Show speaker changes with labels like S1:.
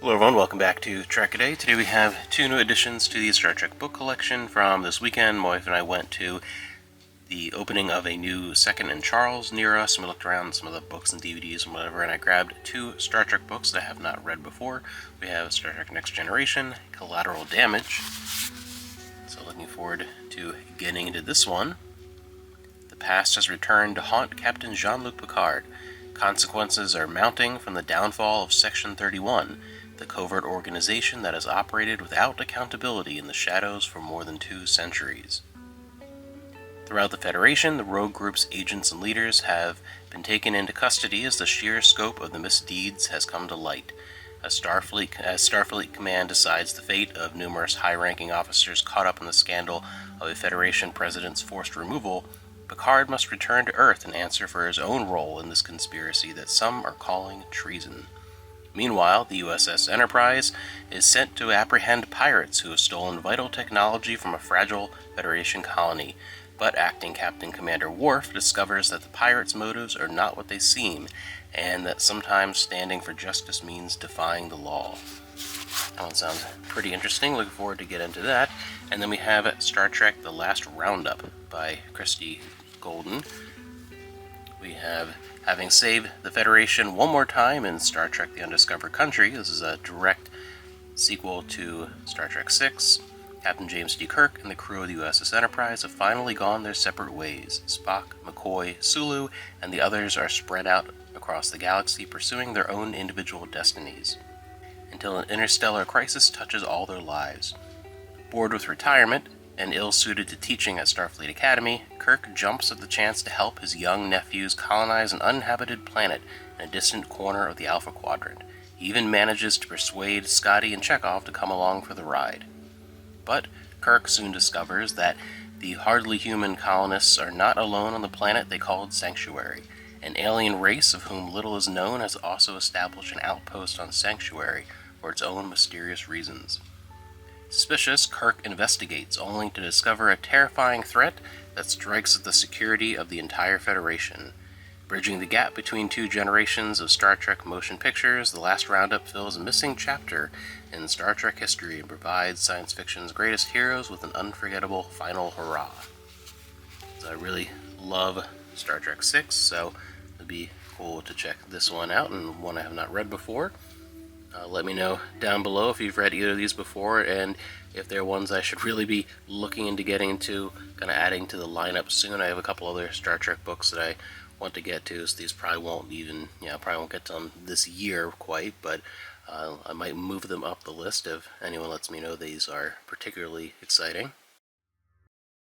S1: Hello everyone, welcome back to Trek A Day. Today we have two new additions to the Star Trek book collection from this weekend. My wife and I went to the opening of a new Second and Charles near us, and we looked around some of the books and DVDs and whatever, and I grabbed two Star Trek books that I have not read before. We have Star Trek Next Generation, Collateral Damage. So looking forward to getting into this one. The past has returned to haunt Captain Jean-Luc Picard. Consequences are mounting from the downfall of Section 31, the covert organization that has operated without accountability in the shadows for more than 2 centuries. Throughout the Federation, the rogue group's agents and leaders have been taken into custody as the sheer scope of the misdeeds has come to light. As Starfleet Command decides the fate of numerous high-ranking officers caught up in the scandal of a Federation president's forced removal, Picard must return to Earth and answer for his own role in this conspiracy that some are calling treason. Meanwhile, the USS Enterprise is sent to apprehend pirates who have stolen vital technology from a fragile Federation colony, but acting Captain Commander Worf discovers that the pirates' motives are not what they seem, and that sometimes standing for justice means defying the law. That one sounds pretty interesting. Looking forward to get into that. And then we have Star Trek The Last Roundup by Christie Golden. We have Having Saved the Federation One More Time in Star Trek The Undiscovered Country. This is a direct sequel to Star Trek VI. Captain James T. Kirk and the crew of the USS Enterprise have finally gone their separate ways. Spock, McCoy, Sulu, and the others are spread out across the galaxy, pursuing their own individual destinies, until an interstellar crisis touches all their lives. Bored with retirement and ill-suited to teaching at Starfleet Academy, Kirk jumps at the chance to help his young nephews colonize an uninhabited planet in a distant corner of the Alpha Quadrant. He even manages to persuade Scotty and Chekhov to come along for the ride. But Kirk soon discovers that the hardly human colonists are not alone on the planet they called Sanctuary. An alien race of whom little is known has also established an outpost on Sanctuary for its own mysterious reasons. Suspicious, Kirk investigates, only to discover a terrifying threat that strikes at the security of the entire Federation. Bridging the gap between 2 generations of Star Trek motion pictures, The Last Roundup fills a missing chapter in Star Trek history and provides science fiction's greatest heroes with an unforgettable final hurrah. So I really love Star Trek VI, so it'd be cool to check this one out, and one I have not read before. Let me know down below if you've read either of these before, and if they're ones I should really be looking into getting into, kind of adding to the lineup soon. I have a couple other Star Trek books that I want to get to, so these probably won't get to them this year quite, but I might move them up the list if anyone lets me know these are particularly exciting.